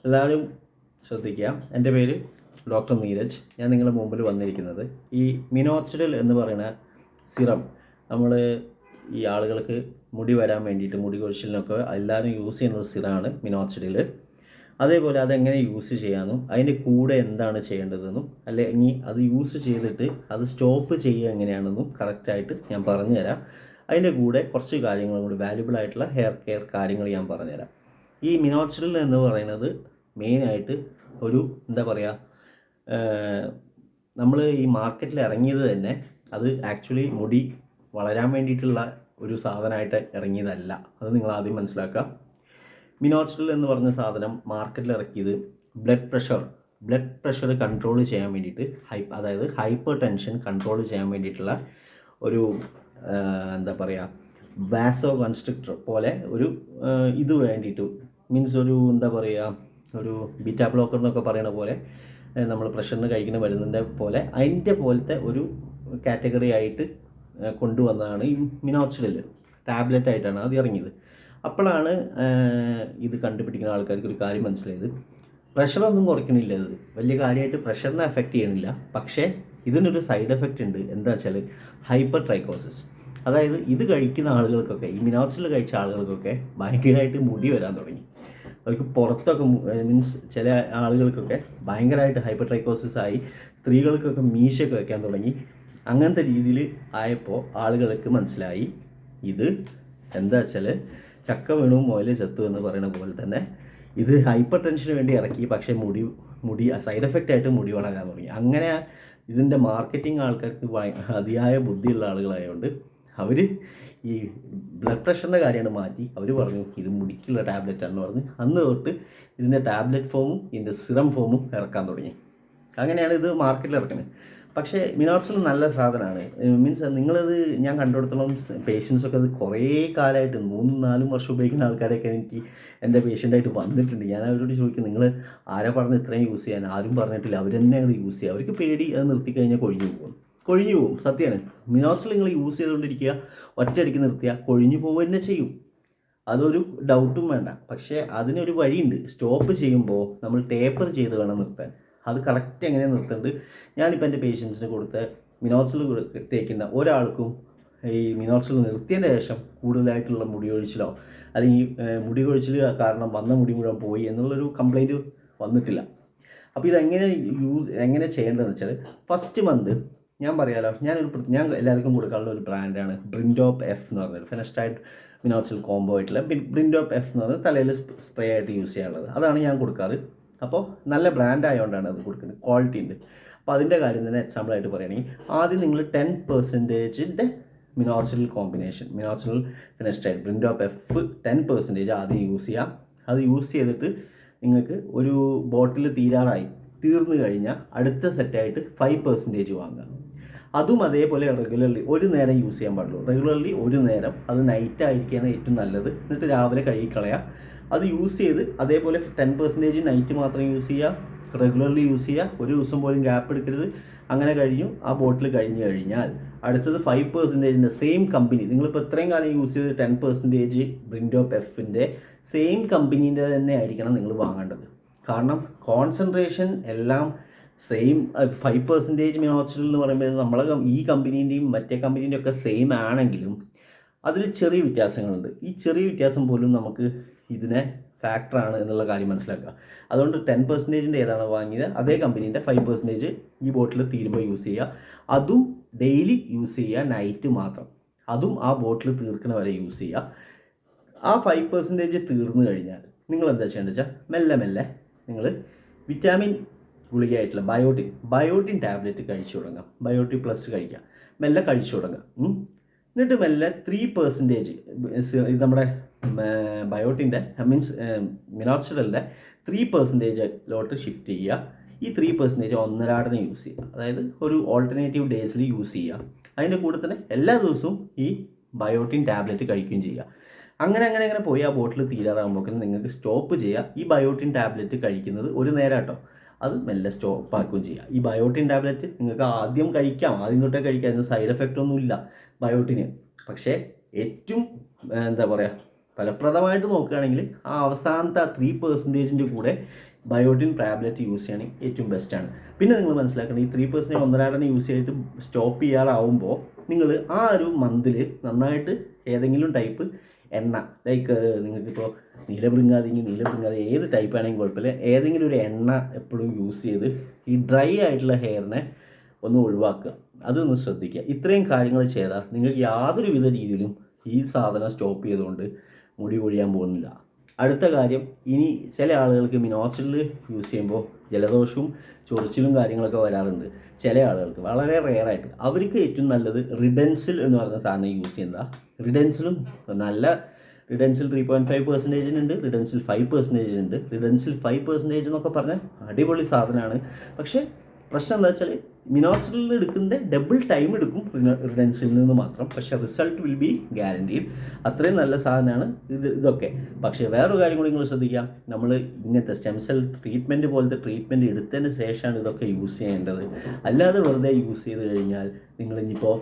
എല്ലാവരും ശ്രദ്ധിക്കുക. എൻ്റെ പേര് ഡോക്ടർ നീരജ്. ഞാൻ നിങ്ങളുടെ മുമ്പിൽ വന്നിരിക്കുന്നത് ഈ മിനോക്സിഡിൽ എന്ന് പറയുന്ന സിറം നമ്മൾ ഈ ആളുകൾക്ക് മുടി വരാൻ വേണ്ടിയിട്ട്, മുടി കൊഴിച്ചിലിനൊക്കെ എല്ലാവരും യൂസ് ചെയ്യുന്ന ഒരു സിറമാണ് മിനോക്സിഡിൽ. അതേപോലെ അതെങ്ങനെ യൂസ് ചെയ്യാമെന്നും അതിൻ്റെ കൂടെ എന്താണ് ചെയ്യേണ്ടതെന്നും അല്ലെങ്കിൽ അത് യൂസ് ചെയ്തിട്ട് അത് സ്റ്റോപ്പ് ചെയ്യുക എങ്ങനെയാണെന്നും കറക്റ്റായിട്ട് ഞാൻ പറഞ്ഞുതരാം. അതിൻ്റെ കൂടെ കുറച്ച് കാര്യങ്ങളും കൂടി വാല്യുബിൾ ആയിട്ടുള്ള ഹെയർ കെയർ കാര്യങ്ങൾ ഞാൻ പറഞ്ഞുതരാം. ഈ മിനോക്സിഡിൽ എന്ന് പറയുന്നത് മെയിനായിട്ട് ഒരു എന്താ പറയുക, നമ്മൾ ഈ മാർക്കറ്റിൽ ഇറങ്ങിയത് തന്നെ അത് ആക്ച്വലി മുടി വളരാൻ വേണ്ടിയിട്ടുള്ള ഒരു സാധനമായിട്ട് ഇറങ്ങിയതല്ല. അത് നിങ്ങൾ ആദ്യം മനസ്സിലാക്കുക. മിനോക്സിഡിൽ എന്ന് പറഞ്ഞ സാധനം മാർക്കറ്റിൽ ഇറക്കിയത് ബ്ലഡ് പ്രഷർ കൺട്രോൾ ചെയ്യാൻ വേണ്ടിയിട്ട്, അതായത് ഹൈപ്പർ ടെൻഷൻ കൺട്രോൾ ചെയ്യാൻ വേണ്ടിയിട്ടുള്ള ഒരു എന്താ പറയുക, വാസോ കൺസ്ട്രിക്ടർ പോലെ ഒരു ഇത് വേണ്ടിയിട്ട്, മീൻസ് ഒരു എന്താ പറയുക, ഒരു ബീറ്റാ ബ്ലോക്കർ എന്നൊക്കെ പറയുന്ന പോലെ, നമ്മൾ പ്രഷറിന് കഴിക്കുന്ന മരുന്നിൻ്റെ പോലെ അതിൻ്റെ പോലത്തെ ഒരു കാറ്റഗറി ആയിട്ട് കൊണ്ടുവന്നതാണ് ഈ മിനോക്സിഡിൽ. ടാബ്ലറ്റ് ആയിട്ടാണ് അത് ഇറങ്ങിയത്. അപ്പോഴാണ് ഇത് കണ്ടുപിടിക്കുന്ന ആൾക്കാർക്ക് ഒരു കാര്യം മനസ്സിലായത്, പ്രഷറൊന്നും കുറയ്ക്കണില്ല, ഇത് വലിയ കാര്യമായിട്ട് പ്രഷറിനെ എഫക്റ്റ് ചെയ്യണില്ല. പക്ഷേ ഇതിനൊരു സൈഡ് എഫക്റ്റ് ഉണ്ട്. എന്താ വെച്ചാൽ ഹൈപ്പർ ട്രൈക്കോസിസ്. അതായത് ഇത് കഴിക്കുന്ന ആളുകൾക്കൊക്കെ, ഈ മിനോക്സിഡിൽ കഴിച്ച ആളുകൾക്കൊക്കെ ഭയങ്കരമായിട്ട് മുടി വരാൻ തുടങ്ങി. അവർക്ക് പുറത്തൊക്കെ, മീൻസ് ചില ആളുകൾക്കൊക്കെ ഭയങ്കരമായിട്ട് ഹൈപ്പർ ട്രൈക്കോസിസ് ആയി, സ്ത്രീകൾക്കൊക്കെ മീശയൊക്കെ വയ്ക്കാൻ തുടങ്ങി. അങ്ങനത്തെ രീതിയിൽ ആയപ്പോൾ ആളുകൾക്ക് മനസ്സിലായി ഇത് എന്താ വെച്ചാൽ ചക്ക വീണു മുയൽ ചത്തു എന്ന് പറയുന്ന പോലെ തന്നെ ഇത് ഹൈപ്പർ ടെൻഷന് വേണ്ടി ഇറക്കി. പക്ഷേ മുടി സൈഡ് എഫക്റ്റ് ആയിട്ട് മുടി വളരാൻ തുടങ്ങി. അങ്ങനെ ഇതിൻ്റെ മാർക്കറ്റിംഗ് ആൾക്കാർക്ക് അതിയായ ബുദ്ധിയുള്ള ആളുകളായതുകൊണ്ട് അവർ ഈ ബ്ലഡ് പ്രഷറിൻ്റെ കാര്യമാണ് മാറ്റി. അവർ പറഞ്ഞു ഇത് മുടിക്കുള്ള ടാബ്ലറ്റാണെന്ന് പറഞ്ഞ് അന്ന് തൊട്ട് ഇതിൻ്റെ ടാബ്ലറ്റ് ഫോമും ഇതിൻ്റെ സിറം ഫോമും ഇറക്കാൻ തുടങ്ങി. അങ്ങനെയാണ് ഇത് മാർക്കറ്റിൽ ഇറക്കുന്നത്. പക്ഷേ മിനോക്സിഡിൽ നല്ല സാധനമാണ്. മീൻസ് നിങ്ങളത്, ഞാൻ കണ്ടുകൊടുത്തോളം പേഷ്യൻസൊക്കെ അത് കുറേ കാലമായിട്ട് 3-4 വർഷം ഉപയോഗിക്കുന്ന ആൾക്കാരൊക്കെ എനിക്ക് എൻ്റെ പേഷ്യൻ്റായിട്ട് വന്നിട്ടുണ്ട്. ഞാൻ അവരോട് ചോദിക്കും, നിങ്ങൾ ആരാ പറഞ്ഞ് ഇത്രയും യൂസ് ചെയ്യാൻ? ആരും പറഞ്ഞിട്ടില്ല, അവർ തന്നെ അത് യൂസ് ചെയ്യുക. അവർക്ക് പേടി, അത് നിർത്തിക്കഴിഞ്ഞാൽ കൊഴിഞ്ഞു പോകും. സത്യമാണ്. മിനോക്സിഡിൽ നിങ്ങൾ യൂസ് ചെയ്തുകൊണ്ടിരിക്കുക, ഒറ്റയടിക്ക് നിർത്തിയാൽ കൊഴിഞ്ഞു പോകുക തന്നെ ചെയ്യും. അതൊരു ഡൗട്ടും വേണ്ട. പക്ഷേ അതിനൊരു വഴിയുണ്ട്. സ്റ്റോപ്പ് ചെയ്യുമ്പോൾ നമ്മൾ ടേപ്പർ ചെയ്ത് വേണം നിർത്താൻ. അത് കറക്റ്റ് എങ്ങനെ നിർത്തേണ്ടത്, ഞാനിപ്പോൾ എൻ്റെ പേഷ്യൻസിന് കൊടുത്ത മിനോക്സിഡിൽ തേക്കുന്ന ഒരാൾക്കും ഈ മിനോക്സിഡിൽ നിർത്തിയതിൻ്റെ ശേഷം കൂടുതലായിട്ടുള്ള മുടി കൊഴിച്ചിലോ അല്ലെങ്കിൽ മുടി കൊഴിച്ചിൽ കാരണം വന്ന മുടി മുഴുവൻ പോയി എന്നുള്ളൊരു കംപ്ലൈൻറ്റ് വന്നിട്ടില്ല. അപ്പോൾ എങ്ങനെ ചെയ്യേണ്ടതെന്ന് വെച്ചാൽ, ഫസ്റ്റ് മന്ത് ഞാൻ പറയാമല്ലോ, ഞാൻ എല്ലാവർക്കും കൊടുക്കാനുള്ള ഒരു ബ്രാൻഡാണ് ബ്രിൻഡോപ്പ് എഫ് എന്ന് പറഞ്ഞത്. ഫെനസ്റ്റൈഡ് മിനോക്സിഡിൽ കോംബോ ആയിട്ടുള്ള ബ്രിൻഡോപ്പ് എഫ് എന്ന് പറഞ്ഞത് തലയിൽ സ്പ്രേ ആയിട്ട് യൂസ് ചെയ്യാനുള്ളത്. അതാണ് ഞാൻ കൊടുക്കാറ്. അപ്പോൾ നല്ല ബ്രാൻഡ് ആയതുകൊണ്ടാണ് അത് കൊടുക്കുന്നത്, ക്വാളിറ്റി ഉണ്ട്. അപ്പോൾ അതിൻ്റെ കാര്യം തന്നെ എക്സാമ്പിളായിട്ട് പറയുകയാണെങ്കിൽ, ആദ്യം നിങ്ങൾ 10% മിനോക്സിഡിൽ കോമ്പിനേഷൻ, മിനോക്സിഡിൽ ഫെനസ്റ്റൈഡ് ബ്രിൻഡോപ്പ് എഫ് 10% ആദ്യം യൂസ് ചെയ്യാം. അത് യൂസ് ചെയ്തിട്ട് നിങ്ങൾക്ക് ഒരു ബോട്ടിൽ തീർന്നു കഴിഞ്ഞാൽ അടുത്ത സെറ്റായിട്ട് 5% വാങ്ങുക. അതും അതേപോലെ റെഗുലർലി ഒരു നേരം യൂസ് ചെയ്യാൻ പാടുള്ളൂ. റെഗുലർലി ഒരു നേരം, അത് നൈറ്റ് ആയിരിക്കുകയാണ് ഏറ്റവും നല്ലത്. എന്നിട്ട് രാവിലെ കഴുകിക്കളയുക. അത് യൂസ് ചെയ്ത് അതേപോലെ 10% നൈറ്റ് മാത്രം യൂസ് ചെയ്യുക, റെഗുലർലി യൂസ് ചെയ്യുക. ഒരു ദിവസം പോലും ഗ്യാപ്പ് എടുക്കരുത്. അങ്ങനെ കഴിഞ്ഞു ആ ബോട്ടിൽ കഴിഞ്ഞ് കഴിഞ്ഞാൽ അടുത്തത് 5%ൻ്റെ സെയിം കമ്പനി, നിങ്ങളിപ്പോൾ ഇത്രയും കാലം യൂസ് ചെയ്ത് 10% ബ്രിൻഡോപ്പ് എഫിൻ്റെ സെയിം കമ്പനീൻ്റെ തന്നെ ആയിരിക്കണം നിങ്ങൾ വാങ്ങേണ്ടത്. കാരണം കോൺസെൻട്രേഷൻ എല്ലാം സെയിം. 5% മിനോക്സിഡിൽ എന്ന് പറയുമ്പോൾ നമ്മളെ ഈ കമ്പനീൻ്റെയും മറ്റേ കമ്പനീൻ്റെ ഒക്കെ സെയിം ആണെങ്കിലും അതിൽ ചെറിയ വ്യത്യാസങ്ങളുണ്ട്. ഈ ചെറിയ വ്യത്യാസം പോലും നമുക്ക് ഇതിനെ ഫാക്ടറാണ് എന്നുള്ള കാര്യം മനസ്സിലാക്കുക. അതുകൊണ്ട് 10% ഏതാണ് വാങ്ങിയത് അതേ കമ്പനീൻ്റെ 5% ഈ ബോട്ടിൽ തീരുമ്പോൾ യൂസ് ചെയ്യുക. അതും ഡെയിലി യൂസ് ചെയ്യുക, നൈറ്റ് മാത്രം. അതും ആ ബോട്ടിൽ തീർക്കണ വരെ യൂസ് ചെയ്യുക. ആ 5% തീർന്നു കഴിഞ്ഞാൽ നിങ്ങൾ എന്താ ചെയ്യേണ്ടത് വെച്ചാൽ, മെല്ലെ നിങ്ങൾ വിറ്റാമിൻ ഗുളികയായിട്ടുള്ള ബയോട്ടിൻ ടാബ്ലറ്റ് കഴിച്ചു തുടങ്ങാം. ബയോട്ടിൻ പ്ലസ് കഴിക്കുക, മെല്ലെ കഴിച്ചു തുടങ്ങാം. എന്നിട്ട് മെല്ലെ 3% ഇത് നമ്മുടെ ബയോട്ടിൻ്റെ, മീൻസ് മിനോക്സിഡിലിൻ്റെ 3% ഷിഫ്റ്റ് ചെയ്യുക. ഈ 3% ഒന്നരാടനെ യൂസ് ചെയ്യുക. അതായത് ഒരു ഓൾട്ടർനേറ്റീവ് ഡേയ്സിൽ യൂസ് ചെയ്യുക. അതിൻ്റെ കൂടെ തന്നെ എല്ലാ ദിവസവും ഈ ബയോട്ടിൻ ടാബ്ലറ്റ് കഴിക്കുകയും ചെയ്യുക. അങ്ങനെ പോയി ആ ബോട്ടിൽ തീരാറാകുമ്പോൾ നിങ്ങൾക്ക് സ്റ്റോപ്പ് ചെയ്യുക. ഈ ബയോട്ടിൻ ടാബ്ലറ്റ് കഴിക്കുന്നത് ഒരു നേരം കേട്ടോ, അത് മെല്ലെ സ്റ്റോപ്പ് ആക്കുകയും ചെയ്യുക. ഈ ബയോട്ടിൻ ടാബ്ലറ്റ് നിങ്ങൾക്ക് ആദ്യം തൊട്ടേ കഴിക്കാം. അതിന് സൈഡ് എഫക്റ്റ് ഒന്നുമില്ല ബയോട്ടിന്. പക്ഷേ ഏറ്റവും എന്താ പറയുക, ഫലപ്രദമായിട്ട് നോക്കുകയാണെങ്കിൽ ആ അവസാനത്തെ ആ 3% കൂടെ ബയോട്ടിൻ പ്രാബിലറ്റ് യൂസ് ചെയ്യണമെങ്കിൽ ഏറ്റവും ബെസ്റ്റാണ്. പിന്നെ നിങ്ങൾ മനസ്സിലാക്കണം, ഈ 3% ഒന്നരാടനെ യൂസ് ചെയ്തിട്ട് സ്റ്റോപ്പ് ചെയ്യാറാവുമ്പോൾ നിങ്ങൾ ആ ഒരു മന്തിൽ നന്നായിട്ട് ഏതെങ്കിലും ടൈപ്പ് എണ്ണ, ലൈക്ക് നിങ്ങൾക്കിപ്പോൾ നീലഭൃങ്ങാതി ഏത് ടൈപ്പ് ആണെങ്കിലും കുഴപ്പമില്ല, ഏതെങ്കിലും ഒരു എണ്ണ എപ്പോഴും യൂസ് ചെയ്ത് ഈ ഡ്രൈ ആയിട്ടുള്ള ഹെയറിനെ ഒന്ന് ഒഴിവാക്കുക. അതൊന്ന് ശ്രദ്ധിക്കുക. ഇത്രയും കാര്യങ്ങൾ ചെയ്താൽ നിങ്ങൾക്ക് യാതൊരു വിധ രീതിയിലും ഈ സാധനം സ്റ്റോപ്പ് ചെയ്തുകൊണ്ട് മുടി കൊഴിയാൻ പോകുന്നില്ല. അടുത്ത കാര്യം, ഇനി ചില ആളുകൾക്ക് മിനോക്സിഡിൽ യൂസ് ചെയ്യുമ്പോൾ ജലദോഷവും ചൊറിച്ചിലും കാര്യങ്ങളൊക്കെ വരാറുണ്ട്. ചില ആളുകൾക്ക് വളരെ റെയറായിട്ട്, അവർക്ക് ഏറ്റവും നല്ലത് റിഡൻസിൽ എന്ന് പറയുന്ന സാധനം യൂസ് ചെയ്യുന്നതാണ്. റിഡൻസിലും നല്ല റിഡൻസിൽ 3.5% ഉണ്ട്, റിഡൻസിൽ 5% ഉണ്ട്. റിഡൻസിൽ 5% എന്നൊക്കെ പറഞ്ഞാൽ അടിപൊളി സാധനമാണ്. പക്ഷേ പ്രശ്നം എന്താ വെച്ചാൽ മിനോക്സിഡിൽ നിന്ന് എടുക്കുന്ന ഡബിൾ ടൈം എടുക്കും റിഡൻസിൽ നിന്ന് മാത്രം. പക്ഷേ റിസൾട്ട് വിൽ ബി ഗ്യാരണ്ടീഡ്. അത്രയും നല്ല സാധനമാണ് ഇതൊക്കെ. പക്ഷേ വേറൊരു കാര്യം കൂടി നിങ്ങൾ ശ്രദ്ധിക്കാം, നമ്മൾ ഇങ്ങനത്തെ സ്റ്റെം സെൽ ട്രീറ്റ്മെൻറ്റ് പോലത്തെ ട്രീറ്റ്മെൻറ്റ് എടുത്തതിന് ശേഷമാണ് ഇതൊക്കെ യൂസ് ചെയ്യേണ്ടത്. അല്ലാതെ വെറുതെ യൂസ് ചെയ്ത് കഴിഞ്ഞാൽ നിങ്ങളിനിപ്പോൾ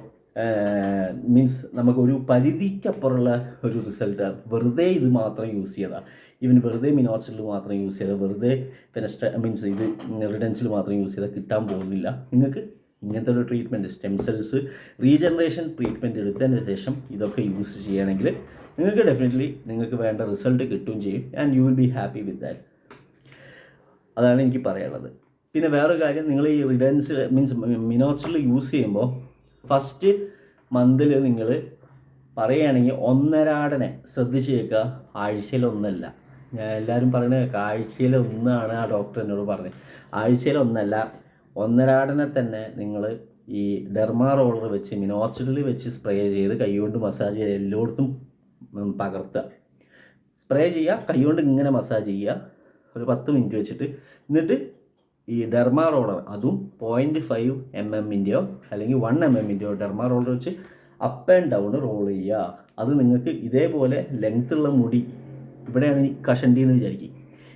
മീൻസ് നമുക്കൊരു പരിധിക്കപ്പുറമുള്ള ഒരു റിസൾട്ട് വെറുതെ ഇത് മാത്രം യൂസ് ചെയ്താൽ, ഈവൻ വെറുതെ മിനോക്സിഡിൽ മാത്രം യൂസ് ചെയ്താൽ, വെറുതെ മീൻസ് ഇത് റിഡൻസിൽ മാത്രം യൂസ് ചെയ്താൽ കിട്ടാൻ പോകുന്നില്ല. നിങ്ങൾക്ക് ഇങ്ങനത്തെ ഒരു treatment, stem cells regeneration treatment എടുത്തതിന് ശേഷം ഇതൊക്കെ യൂസ് ചെയ്യുകയാണെങ്കിൽ നിങ്ങൾക്ക് ഡെഫിനറ്റ്ലി നിങ്ങൾക്ക് വേണ്ട റിസൾട്ട് കിട്ടുകയും ചെയ്യും. And you will be happy with that. അതാണ് എനിക്ക് പറയാനുള്ളത്. പിന്നെ വേറൊരു കാര്യം, നിങ്ങൾ ഈ റിഡൻസ് മീൻസ് മിനോക്സിഡിൽ യൂസ് ചെയ്യുമ്പോൾ ഫസ്റ്റ് മന്തിൽ നിങ്ങൾ പറയുകയാണെങ്കിൽ ഒന്നരാടനെ ശ്രദ്ധിച്ച് കേൾക്കുക. ആഴ്ചയിലൊന്നല്ല, ഞാൻ എല്ലാവരും പറയുന്നത് ആഴ്ചയിലൊന്നാണ് ആ ഡോക്ടർ എന്നോട് പറഞ്ഞത്. ആഴ്ചയിലൊന്നല്ല, ഒന്നരാടനെ തന്നെ നിങ്ങൾ ഈ ഡെർമാ റോളർ വെച്ച് മിനോക്സിഡിൽ വെച്ച് സ്പ്രേ ചെയ്ത് കൈകൊണ്ട് മസാജ് ചെയ്ത് എല്ലായിടത്തും പകർത്തുക. സ്പ്രേ ചെയ്യുക, കൈകൊണ്ട് ഇങ്ങനെ മസാജ് ചെയ്യുക ഒരു 10 മിനിറ്റ് വെച്ചിട്ട്. എന്നിട്ട് ഈ ഡെർമാ റോളർ, അതും 0.5 mm അല്ലെങ്കിൽ 1 mm ഡെർമാ റോളർ വെച്ച് അപ്പ് ആൻഡ് ഡൗൺ റോൾ ചെയ്യുക. അത് നിങ്ങൾക്ക് ഇതേപോലെ ലെങ്ത്തുള്ള മുടി, ഇവിടെയാണ് ഈ കഷണ്ടി എന്ന് വിചാരിക്കും,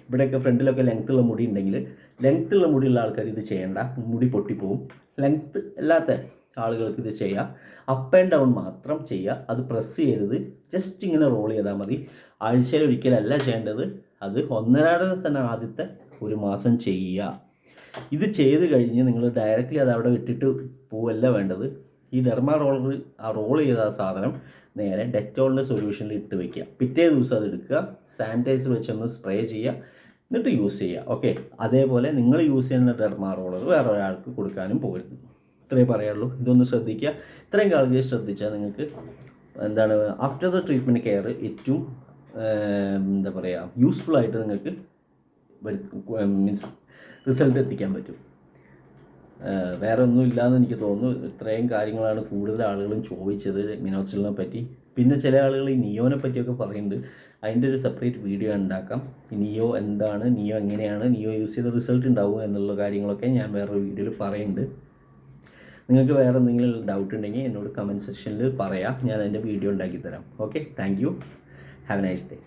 ഇവിടെയൊക്കെ ഫ്രണ്ടിലൊക്കെ ലെങ്ത്തുള്ള മുടി ഉണ്ടെങ്കിൽ, ലെങ്ത്തുള്ള മുടിയുള്ള ആൾക്കാർ ഇത് ചെയ്യേണ്ട, മുടി പൊട്ടിപ്പോവും. ലെങ്ത്ത് അല്ലാത്ത ആളുകൾക്ക് ഇത് ചെയ്യുക. അപ്പ് ആൻഡ് ഡൗൺ മാത്രം ചെയ്യുക. അത് പ്രസ് ചെയ്യരുത്, ജസ്റ്റ് ഇങ്ങനെ റോൾ ചെയ്താൽ മതി. ആഴ്ചയിൽ ഒരിക്കലല്ല ചെയ്യേണ്ടത്, അത് ഒന്നരാടനെ തന്നെ ആദ്യത്തെ ഒരു മാസം ചെയ്യുക. ഇത് ചെയ്ത് കഴിഞ്ഞ് നിങ്ങൾ ഡയറക്റ്റ്ലി അത് അവിടെ വിട്ടിട്ട് പോവല്ല വേണ്ടത്. ഈ ഡെർമാ റോളർ, ആ റോൾ ചെയ്ത ആ സാധനം നേരെ ഡെറ്റോളിൻ്റെ സൊല്യൂഷനിൽ ഇട്ട് വയ്ക്കുക. പിറ്റേ ദിവസം അത് എടുക്കുക, സാനിറ്റൈസർ വെച്ചൊന്ന് സ്പ്രേ ചെയ്യുക, എന്നിട്ട് യൂസ് ചെയ്യുക. ഓക്കെ, അതേപോലെ നിങ്ങൾ യൂസ് ചെയ്യുന്ന ഡെർമാ റോളർ വേറെ ഒരാൾക്ക് കൊടുക്കാനും പോകരുത്. ഇത്രയേ പറയാനുള്ളൂ. ഇതൊന്ന് ശ്രദ്ധിക്കുക. ഇത്രയും കാര്യം ശ്രദ്ധിച്ചാൽ നിങ്ങൾക്ക് എന്താണ് ആഫ്റ്റർ ദ ട്രീറ്റ്മെൻറ്റ് കെയർ ഏറ്റവും എന്താ പറയുക യൂസ്ഫുള്ളായിട്ട് നിങ്ങൾക്ക് മീൻസ് റിസൾട്ട് എത്തിക്കാൻ പറ്റും. വേറെ ഒന്നും ഇല്ലയെന്ന് എനിക്ക് തോന്നുന്നു. ഇത്രയും കാര്യങ്ങളാണ് കൂടുതൽ ആളുകളും ചോദിച്ചത് മിനോക്സിഡിനെ പറ്റി. പിന്നെ ചില ആളുകൾ ഈ നിയോനെ പറ്റിയൊക്കെ പറയുന്നുണ്ട്. അതിൻ്റെ ഒരു സെപ്പറേറ്റ് വീഡിയോ ഉണ്ടാക്കാം. നിയോ എന്താണ്, നിയോ എങ്ങനെയാണ്, നിയോ യൂസ് ചെയ്ത റിസൾട്ട് ഉണ്ടാവുക എന്നുള്ള കാര്യങ്ങളൊക്കെ ഞാൻ വേറൊരു വീഡിയോയിൽ പറയുന്നുണ്ട്. നിങ്ങൾക്ക് വേറെ എന്തെങ്കിലും ഡൗട്ട് ഉണ്ടെങ്കിൽ എന്നോട് കമൻറ്റ് സെക്ഷനിൽ പറയാം, ഞാൻ അതിൻ്റെ വീഡിയോ ഉണ്ടാക്കി തരാം. Okay, thank you, have A nice day.